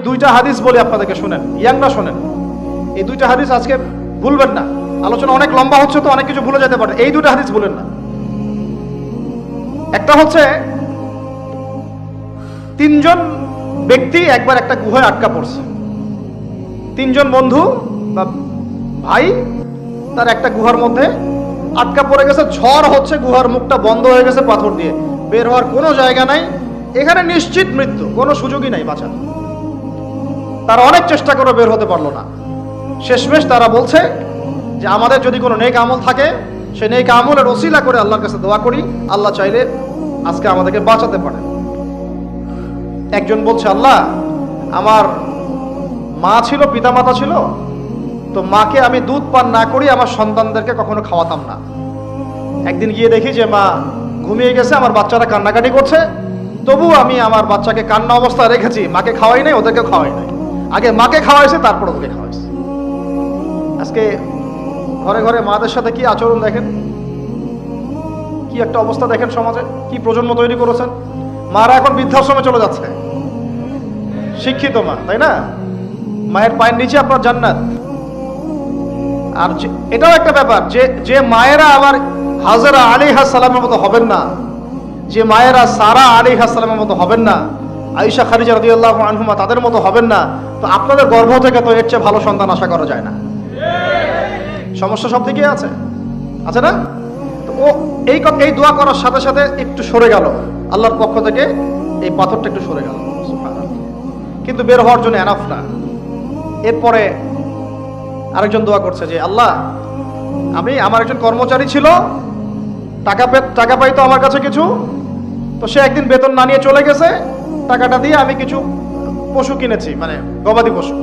দুইটা হাদিস বলি আপনাদেরকে, শুনেন, ইয়াংরা শোনেন। এই দুইটা হাদিস আজকে ভুলবেন না। আলোচনা অনেক লম্বা হচ্ছে তো অনেক কিছু ভুলে যেতে পারে, এই দুইটা হাদিস ভুলেন না। একটা হচ্ছে তিনজন ব্যক্তি একবার একটা গুহায় আটকা পড়ছে। তিনজন বন্ধু বা ভাই তার একটা গুহার মধ্যে আটকা পড়ে গেছে, ঝড় হচ্ছে, গুহার মুখটা বন্ধ হয়ে গেছে পাথর দিয়ে, বের হওয়ার কোনো জায়গা নাই, এখানে নিশ্চিত মৃত্যু, কোনো সুযোগই নাই বাঁচার। তারা অনেক চেষ্টা করে বের হতে পারলো না। শেষমেশ তারা বলছে যে আমাদের যদি কোনো নেক আমল থাকে সেই নেক আমলের ওসিলা করে আল্লাহর কাছে দোয়া করি, আল্লাহ চাইলে আজকে আমাদেরকে বাঁচাতে পারে। একজন বলছে, আল্লাহ আমার মা ছিল, পিতামাতা ছিল, তো মাকে আমি দুধ পান না করি আমার সন্তানদেরকে কখনো খাওয়াতাম না। একদিন গিয়ে দেখি যে মা ঘুমিয়ে গেছে, আমার বাচ্চারা কান্নাকাটি করছে, তবু আমি আমার বাচ্চাকে কান্না অবস্থায় রেখেছি, মাকে খাওয়াই নাই, ওদেরকে খাওয়াই নাই, আগে মাকে খাওয়াইছে তারপর ওদেরকে খাওয়াইছে। আজকে ঘরে ঘরে মাদের সাথে কি আচরণ দেখেন, কি একটা অবস্থা দেখেন সমাজে, কি প্রজন্ম তৈরি করেছেন। মারা এখন বৃদ্ধাশ্রমে চলে যাচ্ছে, শিক্ষিত মা, তাই না? মায়ের পায়ের নিচে আপনার জান্নাত। আর এটাও একটা ব্যাপার যে মায়েরা আবার হাজরা আলাইহিস সালামের মতো হবেন না, যে মায়েরা সারা আলাইহিস সালামের মতো হবেন না, আয়েশা খাদিজা রাদিয়াল্লাহু আনহুমা তাদের মতো হবেন না, তো আপনাদের গর্ভ থেকে তো এর চেয়ে ভালো সন্তান আশা করা যায় না। সমস্যা সব দিকেই আছে, আছে না? তো ও এই দোয়া করার সাথে সাথে একটু সরে গেল, আল্লাহর পক্ষ থেকে এই পাথরটা একটু সরে গেল, কিন্তু বের হওয়ার জন্য এনাফ না। এরপরে আরেকজন দোয়া করছে যে আল্লাহ, আমার একজন কর্মচারী ছিল, টাকা পাইতো আমার কাছে কিছু, তো সে একদিন বেতন না নিয়ে চলে গেছে, টাকাটা দিয়ে আমি কিছু পশু কিনেছি, মানে গবাদি পশু।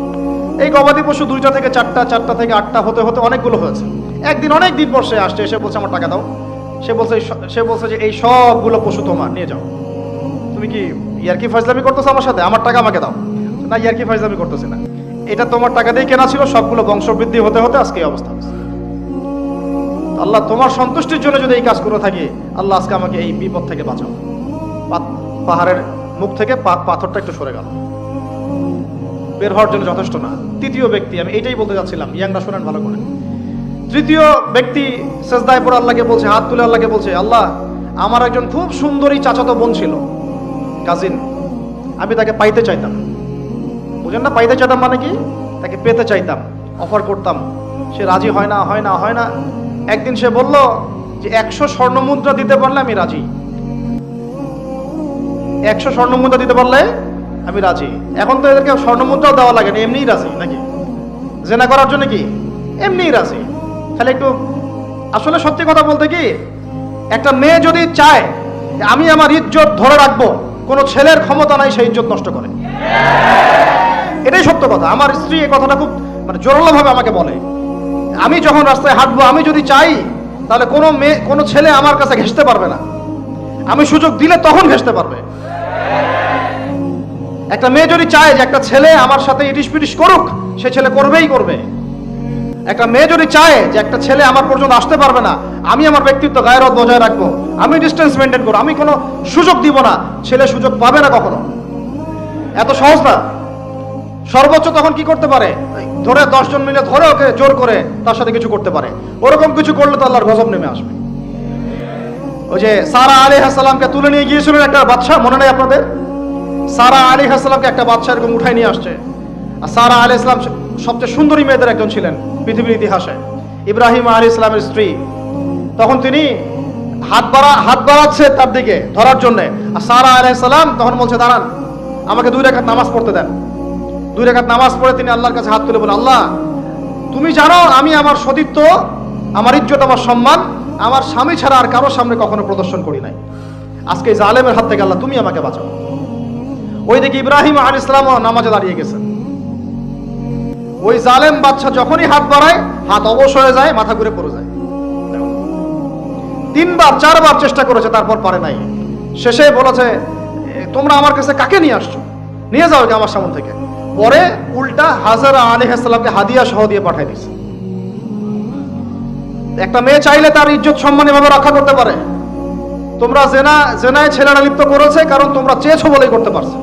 এই গবাদি পশু 2টা থেকে 4টা, 4টা থেকে 8টা হতে হতে অনেকগুলো হয়েছে। একদিন অনেক দিন পর সে আসছে, এসে বলছে আমার টাকা দাও। সে বলছে যে এই সবগুলো পশু তোমার, নিয়ে যাও। তুমি কি ইয়ারকি ফাজলামি করতেছো আমার সাথে? আমার টাকা আমাকে দাও। না, ইয়ারকি ফাজলামি করতেছি না, এটা তোমার টাকা দিয়ে কেনা ছিল, সবগুলো বংশবৃদ্ধি হতে হতে আজকে এই অবস্থা হচ্ছে। আল্লাহ তোমার সন্তুষ্টির জন্য যদি এই কাজ করে থাকি, আল্লাহ আজকে আমাকে এই বিপদ থেকে বাঁচাও। পাহাড়ের মুখ থেকে পাথরটা একটু সরে গেল, বের হওয়ার জন্য যথেষ্ট না। তৃতীয় ব্যক্তি, আমি এইটাই বলতে যাচ্ছিলাম, ইয়াংরা শোনেন ভালো করে। তৃতীয় ব্যক্তি সেজদায় পড়ে আল্লাহকে বলছে, হাত তুলে আল্লাহকে বলছে, আল্লাহ আমার একজন খুব সুন্দরী চাচাতো বোন ছিল, কাজিন, আমি তাকে পাইতে চাইতাম। বুঝেন না পাইতে চাইতাম মানে কি? তাকে পেতে চাইতাম, অফার করতাম, সে রাজি হয় না, হয় না, হয় না। একদিন সে বলল যে 100 স্বর্ণ মুদ্রা দিতে পারলে আমি রাজি, 100 স্বর্ণ মুদ্রা দিতে পারলে আমি রাজি। এখন তো এদেরকে স্বর্ণ মুদ্রাও দেওয়া লাগে না, এমনিই রাজি নাকি? জেনা করার জন্য কি এমনিই রাজি? খালি একটু, আসলে সত্যি কথা বলতে কি, একটা মেয়ে যদি চায় যে আমি আমার ইজ্জত ধরে রাখবো, কোনো ছেলের ক্ষমতা নাই সেই ইজ্জত নষ্ট করে। এটাই সত্য কথা। আমার স্ত্রী এই কথাটা খুব মানে জোরালোভাবে আমাকে বলে, আমি যখন রাস্তায় হাঁটবো, আমি যদি চাই তাহলে কোনো ছেলে আমার কাছে ঘেঁষতে পারবে না, আমি সুযোগ দিলে তখন ঘেঁষতে পারবে। একটা মেয়ে যদি চায় যে একটা ছেলে আমার সাথে ইটিস পিটিস করুক, সে ছেলে করবেই করবে। একটা মেয়ে যদি চায় যে একটা ছেলে আমার পর্যন্ত আসতে পারবে না, আমি আমার ব্যক্তিত্ব গায়রত বজায় রাখবো, আমি ডিস্টেন্স মেনটেন করবো, আমি কোনো সুযোগ দিব না, ছেলে সুযোগ পাবে না কখনো। এত সহজ না। সর্বোচ্চ তখন কি করতে পারে, ধরে 10 জন মিলে ধরে ওকে জোর করে তার সাথে কিছু করতে পারে। ওরকম কিছু করলে তো আল্লাহর গজব নেমে আসবে। ওই যে সারা আলাইহিস সালামকে তুলে নিয়ে গিয়েছিলেন একটা বাদশা, মনে নেই আপনাদের? সারা আলাইহিস সালামকে একটা বাদশা এরকম উঠাই নিয়ে আসছে। আর সারা আলাইহিস সালাম সবচেয়ে সুন্দরী মেয়েদের একজন ছিলেন পৃথিবীর ইতিহাসে, ইব্রাহিম আলাইহিস সালামের স্ত্রী। তখন তিনি হাত বাড়াচ্ছে তার দিকে ধরার জন্য, আর সারা আলাইহিস সালাম তখন বলছে, দাঁড়ান, আমাকে 2 রাকাত নামাজ পড়তে দেন। 2 রাকাত নামাজ পড়ে তিনি আল্লাহর কাছে হাত তুলে বলেন, আল্লাহ তুমি জানো আমি আমার সতীত্ব, আমার ইজ্জত, আমার সম্মান আমার স্বামী ছাড়া আর কারোর সামনে কখনো প্রদর্শন করি নাই। আজকে এই জালেমের হাত থেকে আল্লাহ তুমি আমাকে বাঁচাও। ওই দিকে ইব্রাহিম আলাইহিস সালাম নামাজে দাঁড়িয়ে গেছেন। ওই জালেম বাদশা যখনই হাত বাড়ায়, হাত অবশ হয়ে যায়, মাথা ঘুরে পড়ে যায়। 3বার 4বার চেষ্টা করেছে, তারপর পারে নাই। শেষে বলেছে, তোমরা আমার কাছে কাকে নিয়ে আসছো, নিয়ে যাও আমার সামনে থেকে। পরে উল্টা হাজরা আলাইহিস সালামকে হাদিয়া সহ দিয়ে পাঠিয়ে দিয়েছে। একটা মেয়ে চাইলে তার ইজ্জত সম্মান এভাবে রক্ষা করতে পারে। তোমরা জেনায় ছেলেরা লিপ্ত করেছে, কারণ তোমরা চেয়েছো বলেই করতে পারছো।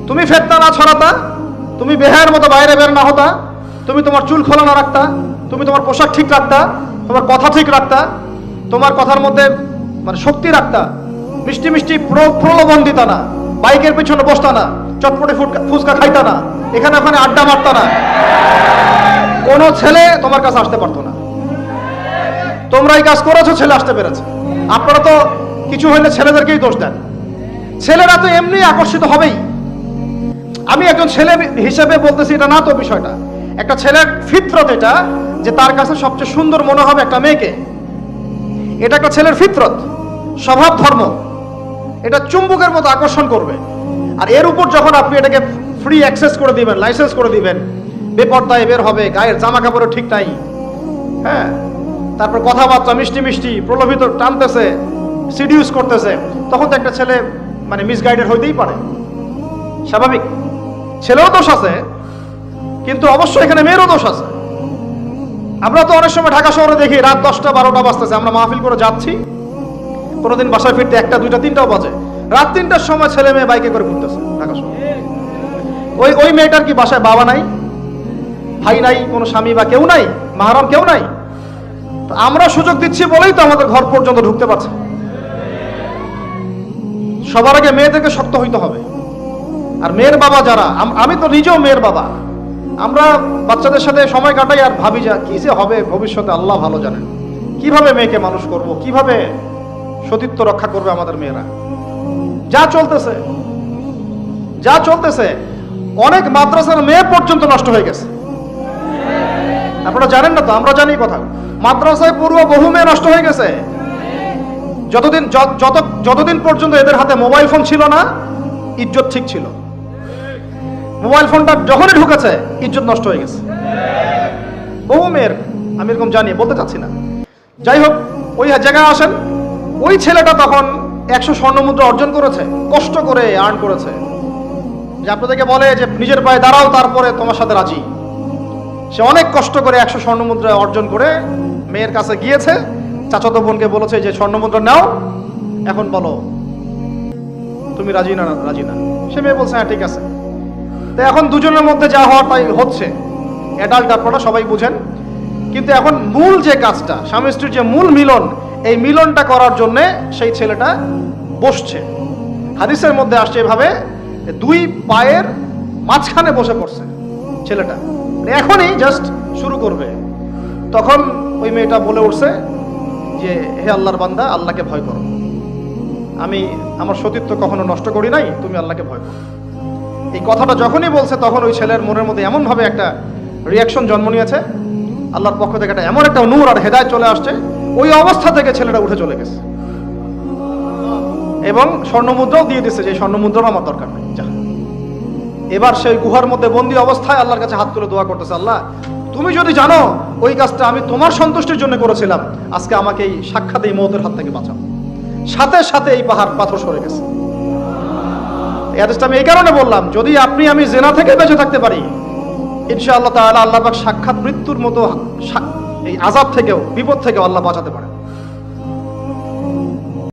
তুমি ফেতনা না ছড়াতা, তুমি বেহায়ের মতো বাইরে বের না হতা, তুমি তোমার চুল খোলা না রাখতা, তুমি তোমার পোশাক ঠিক রাখতা, তোমার কথা ঠিক রাখতা, তোমার কথার মধ্যে মানে শক্তি রাখতা, মিষ্টি মিষ্টি প্রলোভন দিতা না, বাইকের পিছনে বসতা না, চটপটে ফুচকা খাইতা না, এখানে ওখানে আড্ডা মারতা না, কোনো ছেলে তোমার কাছে আসতে পারতো না। তোমরা এই কাজ করেছো, ছেলে আসতে পেরেছে। আপনারা তো কিছু হইলে ছেলেদেরকেই দোষ দেন। ছেলেরা তো এমনি আকর্ষিত হবেই। আমি একজন ছেলে হিসেবে বলতেছি এটা না তো বিষয়টা। একটা ছেলের ফিতরত এটা, যে তার কাছে সবচেয়ে সুন্দর মনে হবে একটা মেয়েকে। এটা একটা ছেলের ফিতরত, স্বভাব ধর্ম, এটা চুম্বকের মতো আকর্ষণ করবে। আর এর উপর যখন আপনি এটাকে ফ্রি অ্যাক্সেস করে দিবেন, লাইসেন্স করে দিবেন, বেপর্দায় বের হবে, গায়ের জামা কাপড়ও ঠিক নাই, হ্যাঁ, তারপর কথাবার্তা মিষ্টি মিষ্টি প্রলোভিত টানতেছে, সিডিউস করতেছে, তখন তো একটা ছেলে মানে মিসগাইডেড হইতেই পারে, স্বাভাবিক। ছেলেও দোষ আছে, কিন্তু অবশ্যই এখানে মেয়েরও দোষ আছে। আমরা তো অনেক সময় ঢাকা শহরে দেখি রাত 10টা 12টা বাজতেছে, আমরা মাহফিল করে যাচ্ছি, কোনোদিন বাসায় ফিরতে 1টা 2টা 3টাও বাজে, রাত 3টার সময় ছেলে মেয়ে বাইকে করে ঘুরতেছে ঢাকা শহরে। ওই মেয়েটার কি বাসায় বাবা নাই, ভাই নাই, কোনো স্বামী বা কেউ নাই, মাহরম কেউ নাই? তো আমরা সুযোগ দিচ্ছি বলেই তো আমাদের ঘর পর্যন্ত ঢুকতে পারছে। সবার আগে মেয়েদেরকে শক্ত হইতে হবে। আর মেয়ের বাবা যারা, আমি তো নিজেও মেয়ের বাবা, আমরা বাচ্চাদের সাথে সময় কাটাই আর ভাবি যা কি যে হবে ভবিষ্যতে আল্লাহ ভালো জানেন, কিভাবে মেয়েকে মানুষ করব, কিভাবে সতীত্ব রক্ষা করবে আমাদের মেয়েরা। যা চলতেছে অনেক মাদ্রাসার মেয়ে পর্যন্ত নষ্ট হয়ে গেছে। আপনারা জানেন না তো, আমরা জানি কথা। মাদ্রাসায় পড়ুয়া বহু মেয়ে নষ্ট হয়ে গেছে। যতদিন পর্যন্ত এদের হাতে মোবাইল ফোন ছিল না, ইজ্জত ঠিক ছিল। মোবাইল ফোনটা যখনই ঢুকেছে, ইজ্জত নষ্ট হয়ে গেছে বহু মেয়ের। আমি এরকম জানি, বলতে চাচ্ছি না। যাই হোক, ওই জায়গায় আসেন, ওই ছেলেটা তখন 100 স্বর্ণমুদ্রা অর্জন করেছে, কষ্ট করে আর্ন করেছে। যে আপনাদেরকে বলে যে নিজের পায়ে দাঁড়াও, তারপরে তোমার সাথে রাজি। সে অনেক কষ্ট করে 100 স্বর্ণমুদ্রা অর্জন করে মেয়ের কাছে গিয়েছে, চাচাতো বোনকে বলেছে যে স্বর্ণমুদ্রা নাও, এখন বলো তুমি রাজি না। সে মেয়ে বলছে হ্যাঁ ঠিক আছে। তো এখন দুজনের মধ্যে যা হওয়ার তাই হচ্ছে, অ্যাডাল্ট আপনারা সবাই বুঝেন। কিন্তু এখন মূল যে কাজটা, স্বামী স্ত্রীর যে মূল মিলন, এই মিলনটা করার জন্য সেই ছেলেটা বসছে। হাদিসের মধ্যে আসছে এভাবে, 2 পায়ের মাঝখানে বসে পড়ছে ছেলেটা, এখনই জাস্ট শুরু করবে। তখন ওই মেয়েটা বলে উঠছে যে হে আল্লাহর বান্দা, আল্লাহকে ভয় করো, আমি আমার সতীত্ব কখনো নষ্ট করি নাই, তুমি আল্লাহকে ভয় করো। এই কথাটা যখনই বলছে, তখন ওই ছেলের মনের মধ্যে এমনভাবে একটা রিয়াকশন জন্ম নিয়েছে, আল্লাহর পক্ষ থেকে এমন একটা নূর আর হেদায়েত চলে আসছে, ওই অবস্থা থেকে ছেলেটা উঠে চলে গেছে এবং স্বর্ণমুদ্রাও দিয়ে দিচ্ছে, যে স্বর্ণমুদ্রাও আমার দরকার নেই, যা। এবার সেই গুহার মধ্যে বন্দী অবস্থায় আল্লাহর কাছে হাত তুলে দোয়া করতেছে, আল্লাহ তুমি যদি জানো ওই কাজটা আমি তোমার সন্তুষ্টির জন্য করেছিলাম, আজকে আমাকে এই সাক্ষাৎ এই মওতের হাত থেকে বাঁচাও। সাথে সাথে এই পাথর সরে গেছে। এই হাদিসটা আমি এই কারণে বললাম, যদি আমি জেনা থেকে বেঁচে থাকতে পারি, ইনশাআল্লাহ তাআলা আল্লাহ পাক সাক্ষাৎ মৃত্যুর মতো এই আযাব থেকেও, বিপদ থেকেও আল্লাহ বাঁচাতে পারেন।